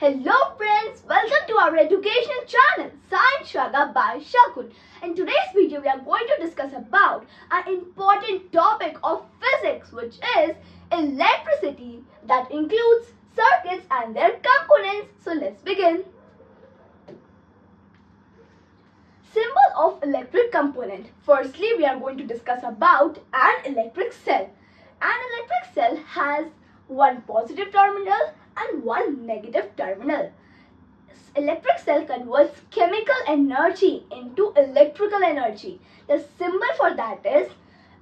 Hello friends, welcome to our educational channel Science Saga by Shagun. In today's video we are going to discuss about an important topic of physics, which is electricity, that includes circuits and their components. So let's begin. Symbol of electric component. Firstly, we are going to discuss about an electric cell. An electric cell has one positive terminal and one negative terminal. Electric cell converts chemical energy into electrical energy. The symbol for that is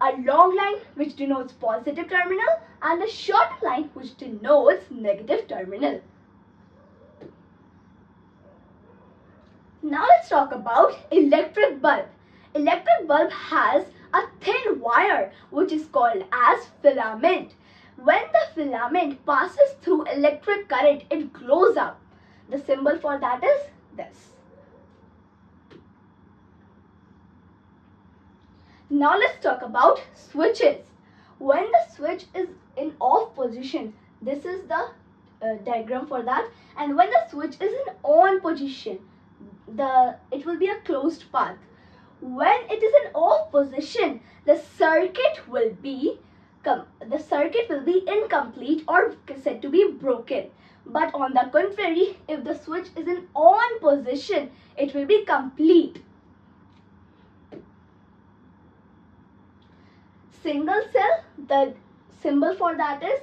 a long line which denotes positive terminal and a short line which denotes negative terminal. Now let's talk about electric bulb. Electric bulb has a thin wire which is called as filament. When the filament passes through electric current, it glows up. The symbol for that is this. Now let's talk about switches. When the switch is in off position, this is the diagram for that, and when the switch is in on position, it will be a closed path. When it is in off position, the circuit will be incomplete or said to be broken. But on the contrary, if the switch is in on position, it will be complete. Single cell, the symbol for that is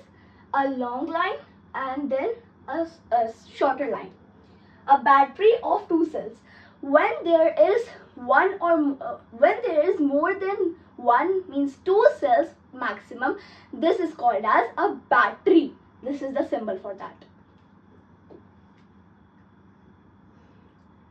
a long line and then a shorter line. A battery of two cells. When there is more than one, means two cells maximum, this is called as a battery. This is the symbol for that.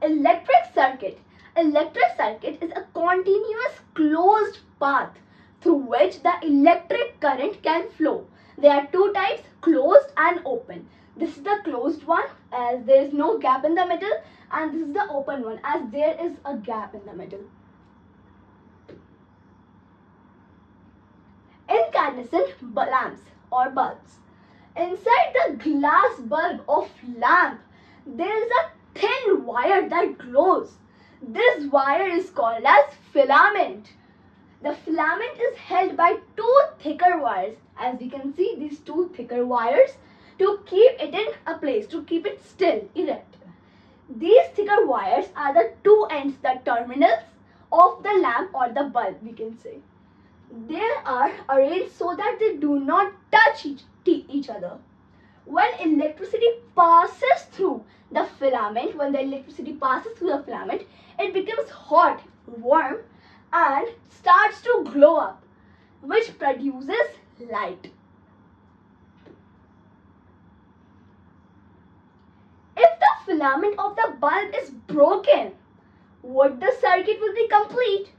Electric circuit. Electric circuit is a continuous closed path through which the electric current can flow. There are two types, closed and open. This is the closed one as there is no gap in the middle, and this is the open one as there is a gap in the middle. Incandescent lamps or bulbs. Inside the glass bulb of lamp, there is a thin wire that glows. This wire is called as filament. The filament is held by two thicker wires. As we can see, these two thicker wires to keep it in a place, to keep it still, erect. These thicker wires are the two ends, the terminals of the lamp or the bulb, we can say. They are arranged so that they do not touch each other. When electricity passes through the filament, it becomes hot, warm, and starts to glow up, which produces light. If the filament of the bulb is broken, would the circuit will be complete?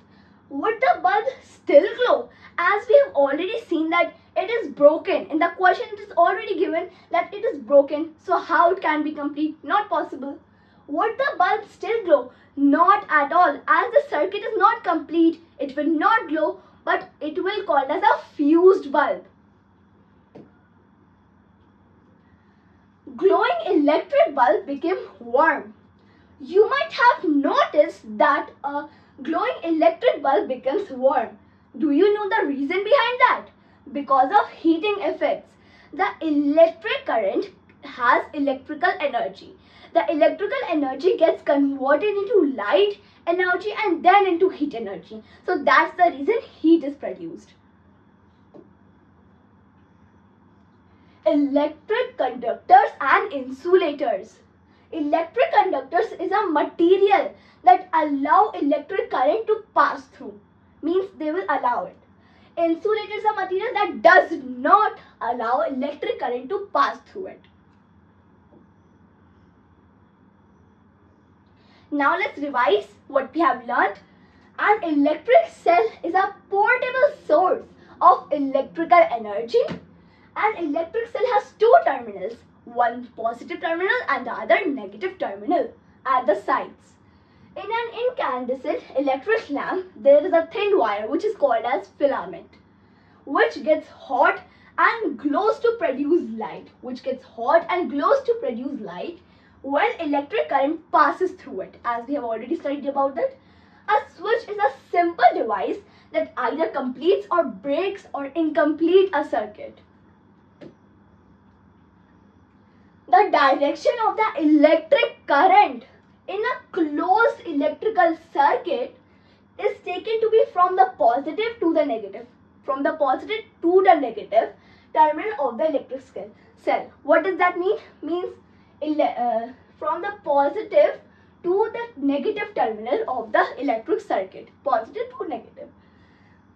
Would the bulb still glow? As we have already seen that it is broken. In the question it is already given that it is broken. So how it can be complete? Not possible. Would the bulb still glow? Not at all. As the circuit is not complete, it will not glow, but it will called as a fused bulb. Glowing electric bulb became warm. You might have noticed that a glowing electric bulb becomes warm. Do you know the reason behind that? Because of heating effects. The electric current has electrical energy. The electrical energy gets converted into light energy and then into heat energy. So that's the reason heat is produced. Electric conductors and insulators. Electric conductors is a material that allow electric current to pass through. Means they will allow it. Insulator is a material that does not allow electric current to pass through it. Now let's revise what we have learnt. An electric cell is a portable source of electrical energy. An electric cell has two terminals, one positive terminal and the other negative terminal at the sides. In an incandescent electric lamp, there is a thin wire which is called as filament, which gets hot and glows to produce light, when electric current passes through it, as we have already studied about that. A switch is a simple device that either completes or breaks or incomplete a circuit. The direction of the electric current in a closed electrical circuit is taken to be from the positive to the negative. From the positive to the negative terminal of the electric cell. What does that mean? Means from the positive to the negative terminal of the electric circuit. Positive to negative.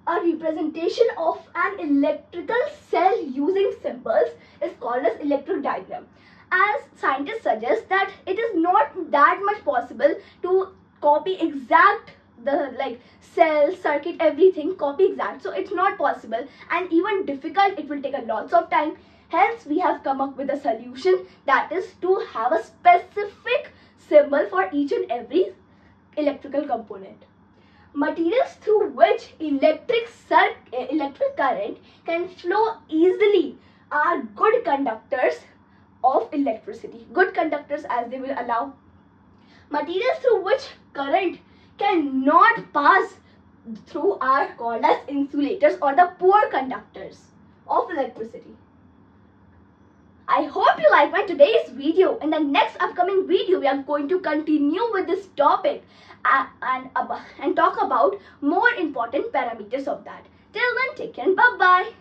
A representation of an electrical cell using symbols is called as electric diagram. As scientists suggest that it is not that much possible to copy exact the cell, circuit, everything, copy exact. So it's not possible, and even difficult, it will take a lots of time. Hence we have come up with a solution, that is to have a specific symbol for each and every electrical component. Materials through which electric current can flow easily are good conductors of electricity. Good conductors, as they will allow. Materials through which current cannot pass through are called as insulators, or the poor conductors of electricity. I hope you like my today's video. In the next upcoming video, we are going to continue with this topic and talk about more important parameters of that. Till then, take care and bye-bye.